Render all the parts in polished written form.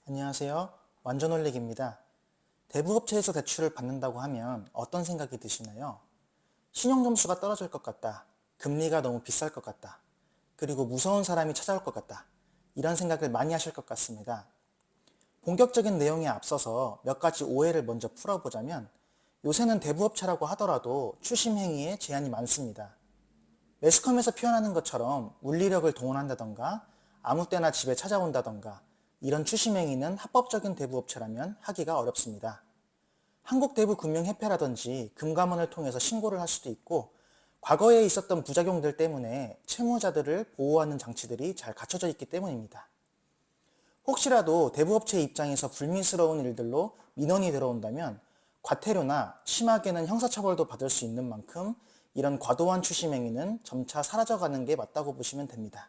안녕하세요. 완전올릭입니다. 대부업체에서 대출을 받는다고 하면 어떤 생각이 드시나요? 신용점수가 떨어질 것 같다. 금리가 너무 비쌀 것 같다. 그리고 무서운 사람이 찾아올 것 같다. 이런 생각을 많이 하실 것 같습니다. 본격적인 내용에 앞서서 몇 가지 오해를 먼저 풀어보자면 요새는 대부업체라고 하더라도 추심 행위에 제한이 많습니다. 매스컴에서 표현하는 것처럼 물리력을 동원한다던가 아무 때나 집에 찾아온다던가 이런 추심 행위는 합법적인 대부업체라면 하기가 어렵습니다. 한국대부금융협회라든지 금감원을 통해서 신고를 할 수도 있고 과거에 있었던 부작용들 때문에 채무자들을 보호하는 장치들이 잘 갖춰져 있기 때문입니다. 혹시라도 대부업체 입장에서 불미스러운 일들로 민원이 들어온다면 과태료나 심하게는 형사처벌도 받을 수 있는 만큼 이런 과도한 추심 행위는 점차 사라져가는 게 맞다고 보시면 됩니다.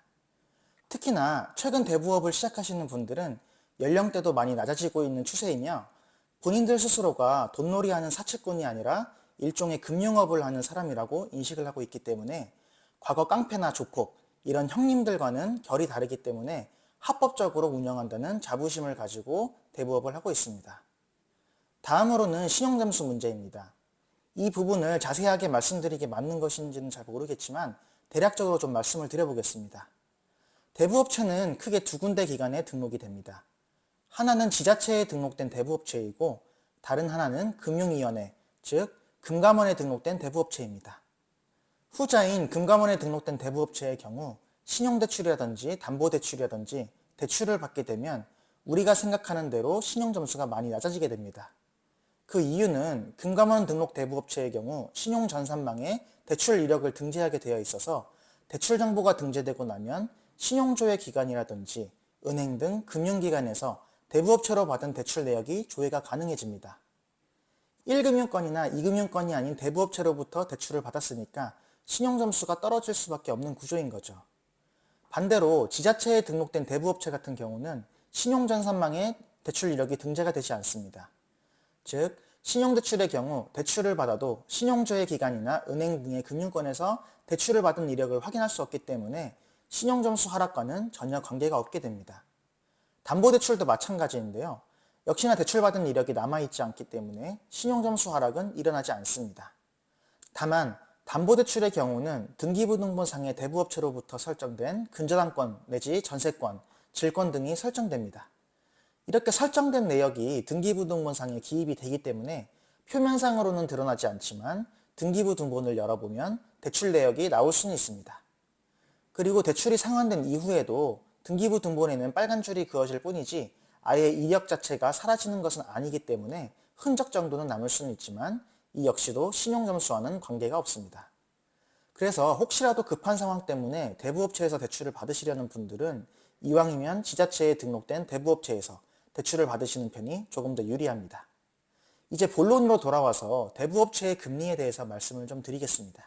특히나 최근 대부업을 시작하시는 분들은 연령대도 많이 낮아지고 있는 추세이며 본인들 스스로가 돈놀이하는 사채꾼이 아니라 일종의 금융업을 하는 사람이라고 인식을 하고 있기 때문에 과거 깡패나 조폭 이런 형님들과는 결이 다르기 때문에 합법적으로 운영한다는 자부심을 가지고 대부업을 하고 있습니다. 다음으로는 신용점수 문제입니다. 이 부분을 자세하게 말씀드리게 맞는 것인지는 잘 모르겠지만 대략적으로 좀 말씀을 드려보겠습니다. 대부업체는 크게 두 군데 기관에 등록이 됩니다. 하나는 지자체에 등록된 대부업체이고 다른 하나는 금융위원회, 즉 금감원에 등록된 대부업체입니다. 후자인 금감원에 등록된 대부업체의 경우 신용대출이라든지 담보대출이라든지 대출을 받게 되면 우리가 생각하는 대로 신용점수가 많이 낮아지게 됩니다. 그 이유는 금감원 등록 대부업체의 경우 신용전산망에 대출 이력을 등재하게 되어 있어서 대출 정보가 등재되고 나면 신용조회 기관이라든지 은행 등 금융기관에서 대부업체로 받은 대출 내역이 조회가 가능해집니다. 1금융권이나 2금융권이 아닌 대부업체로부터 대출을 받았으니까 신용점수가 떨어질 수밖에 없는 구조인 거죠. 반대로 지자체에 등록된 대부업체 같은 경우는 신용전산망에 대출 이력이 등재가 되지 않습니다. 즉, 신용대출의 경우 대출을 받아도 신용조회 기관이나 은행 등의 금융권에서 대출을 받은 이력을 확인할 수 없기 때문에 신용점수 하락과는 전혀 관계가 없게 됩니다. 담보대출도 마찬가지인데요. 역시나 대출받은 이력이 남아있지 않기 때문에 신용점수 하락은 일어나지 않습니다. 다만 담보대출의 경우는 등기부등본상의 대부업체로부터 설정된 근저당권 내지 전세권, 질권 등이 설정됩니다. 이렇게 설정된 내역이 등기부등본상에 기입이 되기 때문에 표면상으로는 드러나지 않지만 등기부등본을 열어보면 대출 내역이 나올 수는 있습니다. 그리고 대출이 상환된 이후에도 등기부등본에는 빨간 줄이 그어질 뿐이지 아예 이력 자체가 사라지는 것은 아니기 때문에 흔적 정도는 남을 수는 있지만 이 역시도 신용점수와는 관계가 없습니다. 그래서 혹시라도 급한 상황 때문에 대부업체에서 대출을 받으시려는 분들은 이왕이면 지자체에 등록된 대부업체에서 대출을 받으시는 편이 조금 더 유리합니다. 이제 본론으로 돌아와서 대부업체의 금리에 대해서 말씀을 좀 드리겠습니다.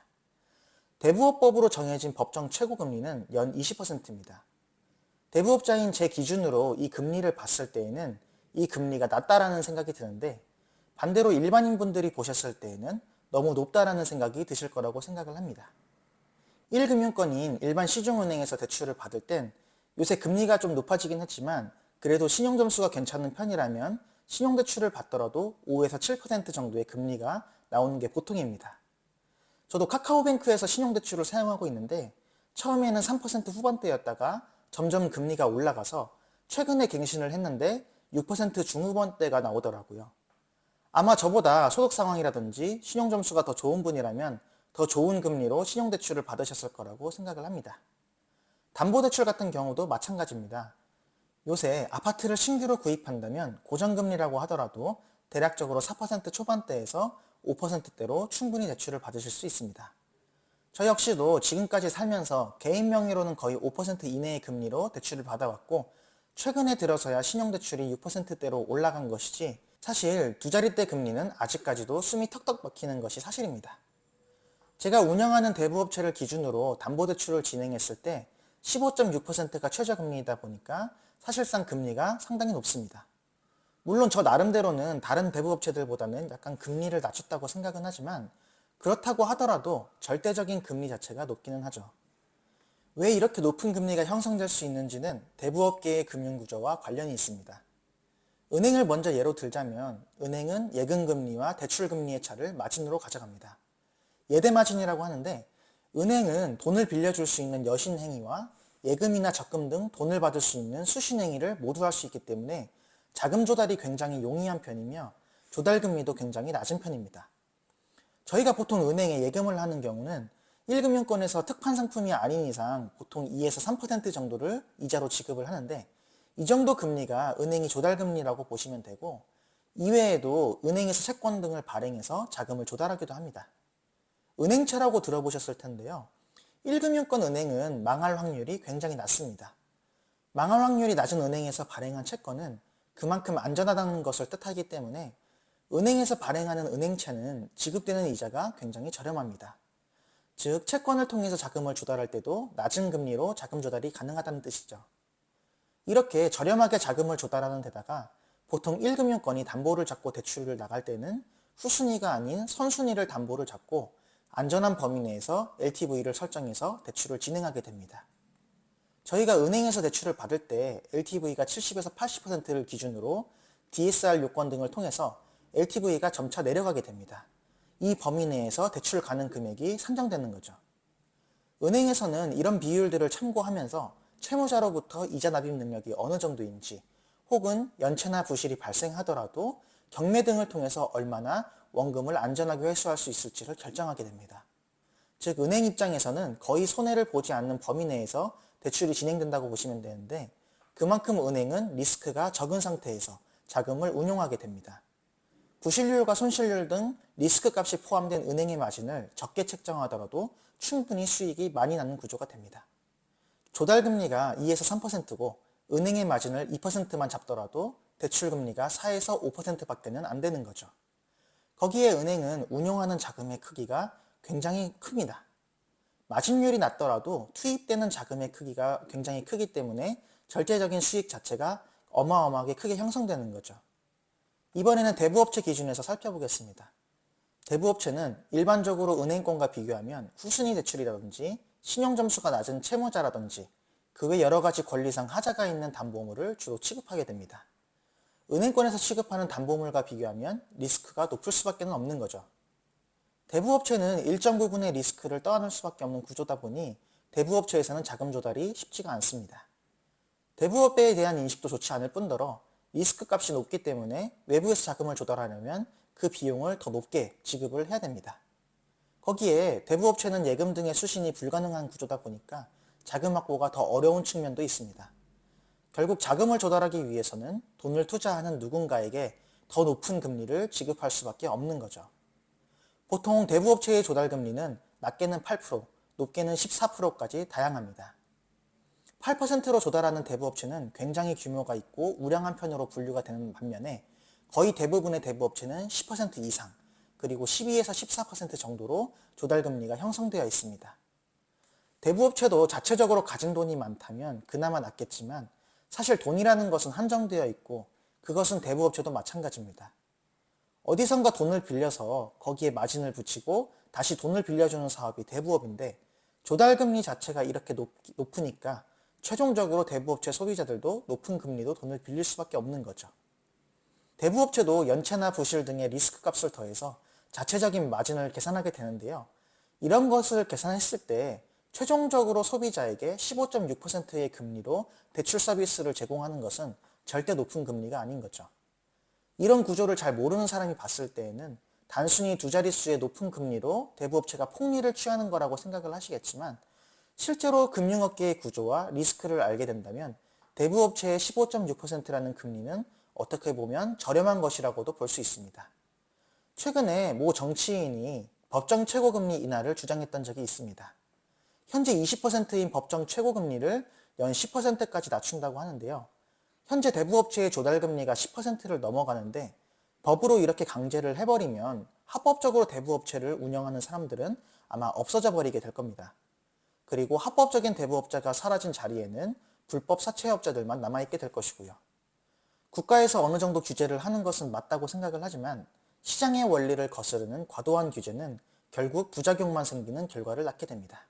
대부업법으로 정해진 법정 최고금리는 연 20%입니다. 대부업자인 제 기준으로 이 금리를 봤을 때에는 이 금리가 낮다라는 생각이 드는데 반대로 일반인분들이 보셨을 때에는 너무 높다라는 생각이 드실 거라고 생각을 합니다. 1금융권인 일반 시중은행에서 대출을 받을 땐 요새 금리가 좀 높아지긴 했지만 그래도 신용점수가 괜찮은 편이라면 신용대출을 받더라도 5에서 7% 정도의 금리가 나오는 게 보통입니다. 저도 카카오뱅크에서 신용대출을 사용하고 있는데 처음에는 3% 후반대였다가 점점 금리가 올라가서 최근에 갱신을 했는데 6% 중후반대가 나오더라고요. 아마 저보다 소득 상황이라든지 신용점수가 더 좋은 분이라면 더 좋은 금리로 신용대출을 받으셨을 거라고 생각을 합니다. 담보대출 같은 경우도 마찬가지입니다. 요새 아파트를 신규로 구입한다면 고정금리라고 하더라도 대략적으로 4% 초반대에서 5%대로 충분히 대출을 받으실 수 있습니다. 저 역시도 지금까지 살면서 개인 명의로는 거의 5% 이내의 금리로 대출을 받아왔고 최근에 들어서야 신용대출이 6%대로 올라간 것이지 사실 두 자릿대 금리는 아직까지도 숨이 턱턱 막히는 것이 사실입니다. 제가 운영하는 대부업체를 기준으로 담보대출을 진행했을 때 15.6%가 최저금리이다 보니까 사실상 금리가 상당히 높습니다. 물론 저 나름대로는 다른 대부업체들보다는 약간 금리를 낮췄다고 생각은 하지만 그렇다고 하더라도 절대적인 금리 자체가 높기는 하죠. 왜 이렇게 높은 금리가 형성될 수 있는지는 대부업계의 금융구조와 관련이 있습니다. 은행을 먼저 예로 들자면 은행은 예금금리와 대출금리의 차를 마진으로 가져갑니다. 예대마진이라고 하는데 은행은 돈을 빌려줄 수 있는 여신행위와 예금이나 적금 등 돈을 받을 수 있는 수신행위를 모두 할 수 있기 때문에 자금 조달이 굉장히 용이한 편이며 조달금리도 굉장히 낮은 편입니다. 저희가 보통 은행에 예금을 하는 경우는 1금융권에서 특판 상품이 아닌 이상 보통 2에서 3% 정도를 이자로 지급을 하는데 이 정도 금리가 은행이 조달금리라고 보시면 되고 이외에도 은행에서 채권 등을 발행해서 자금을 조달하기도 합니다. 은행채라고 들어보셨을 텐데요. 1금융권 은행은 망할 확률이 굉장히 낮습니다. 망할 확률이 낮은 은행에서 발행한 채권은 그만큼 안전하다는 것을 뜻하기 때문에 은행에서 발행하는 은행채는 지급되는 이자가 굉장히 저렴합니다. 즉, 채권을 통해서 자금을 조달할 때도 낮은 금리로 자금 조달이 가능하다는 뜻이죠. 이렇게 저렴하게 자금을 조달하는 데다가 보통 1금융권이 담보를 잡고 대출을 나갈 때는 후순위가 아닌 선순위를 담보를 잡고 안전한 범위 내에서 LTV를 설정해서 대출을 진행하게 됩니다. 저희가 은행에서 대출을 받을 때 LTV가 70에서 80%를 기준으로 DSR 요건 등을 통해서 LTV가 점차 내려가게 됩니다. 이 범위 내에서 대출 가능 금액이 산정되는 거죠. 은행에서는 이런 비율들을 참고하면서 채무자로부터 이자 납입 능력이 어느 정도인지 혹은 연체나 부실이 발생하더라도 경매 등을 통해서 얼마나 원금을 안전하게 회수할 수 있을지를 결정하게 됩니다. 즉, 은행 입장에서는 거의 손해를 보지 않는 범위 내에서 대출이 진행된다고 보시면 되는데 그만큼 은행은 리스크가 적은 상태에서 자금을 운용하게 됩니다. 부실률과 손실률 등 리스크 값이 포함된 은행의 마진을 적게 책정하더라도 충분히 수익이 많이 나는 구조가 됩니다. 조달금리가 2에서 3%고 은행의 마진을 2%만 잡더라도 대출금리가 4에서 5%밖에는 안 되는 거죠. 거기에 은행은 운용하는 자금의 크기가 굉장히 큽니다. 마진율이 낮더라도 투입되는 자금의 크기가 굉장히 크기 때문에 절대적인 수익 자체가 어마어마하게 크게 형성되는 거죠. 이번에는 대부업체 기준에서 살펴보겠습니다. 대부업체는 일반적으로 은행권과 비교하면 후순위 대출이라든지 신용점수가 낮은 채무자라든지 그 외 여러 가지 권리상 하자가 있는 담보물을 주로 취급하게 됩니다. 은행권에서 취급하는 담보물과 비교하면 리스크가 높을 수밖에 없는 거죠. 대부업체는 일정 부분의 리스크를 떠안을 수밖에 없는 구조다 보니 대부업체에서는 자금 조달이 쉽지가 않습니다. 대부업체에 대한 인식도 좋지 않을 뿐더러 리스크 값이 높기 때문에 외부에서 자금을 조달하려면 그 비용을 더 높게 지급을 해야 됩니다. 거기에 대부업체는 예금 등의 수신이 불가능한 구조다 보니까 자금 확보가 더 어려운 측면도 있습니다. 결국 자금을 조달하기 위해서는 돈을 투자하는 누군가에게 더 높은 금리를 지급할 수밖에 없는 거죠. 보통 대부업체의 조달금리는 낮게는 8%, 높게는 14%까지 다양합니다. 8%로 조달하는 대부업체는 굉장히 규모가 있고 우량한 편으로 분류가 되는 반면에 거의 대부분의 대부업체는 10% 이상, 그리고 12에서 14% 정도로 조달금리가 형성되어 있습니다. 대부업체도 자체적으로 가진 돈이 많다면 그나마 낫겠지만 사실 돈이라는 것은 한정되어 있고 그것은 대부업체도 마찬가지입니다. 어디선가 돈을 빌려서 거기에 마진을 붙이고 다시 돈을 빌려주는 사업이 대부업인데 조달금리 자체가 이렇게 높으니까 최종적으로 대부업체 소비자들도 높은 금리로 돈을 빌릴 수밖에 없는 거죠. 대부업체도 연체나 부실 등의 리스크 값을 더해서 자체적인 마진을 계산하게 되는데요. 이런 것을 계산했을 때 최종적으로 소비자에게 15.6%의 금리로 대출 서비스를 제공하는 것은 절대 높은 금리가 아닌 거죠. 이런 구조를 잘 모르는 사람이 봤을 때에는 단순히 두 자릿수의 높은 금리로 대부업체가 폭리를 취하는 거라고 생각을 하시겠지만 실제로 금융업계의 구조와 리스크를 알게 된다면 대부업체의 15.6%라는 금리는 어떻게 보면 저렴한 것이라고도 볼 수 있습니다. 최근에 모 정치인이 법정 최고금리 인하를 주장했던 적이 있습니다. 현재 20%인 법정 최고금리를 연 10%까지 낮춘다고 하는데요. 현재 대부업체의 조달금리가 10%를 넘어가는데 법으로 이렇게 강제를 해버리면 합법적으로 대부업체를 운영하는 사람들은 아마 없어져 버리게 될 겁니다. 그리고 합법적인 대부업자가 사라진 자리에는 불법 사채업자들만 남아있게 될 것이고요. 국가에서 어느 정도 규제를 하는 것은 맞다고 생각을 하지만 시장의 원리를 거스르는 과도한 규제는 결국 부작용만 생기는 결과를 낳게 됩니다.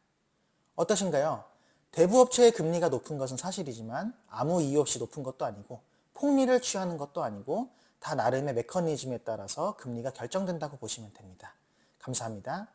어떠신가요? 대부업체의 금리가 높은 것은 사실이지만 아무 이유 없이 높은 것도 아니고 폭리를 취하는 것도 아니고 다 나름의 메커니즘에 따라서 금리가 결정된다고 보시면 됩니다. 감사합니다.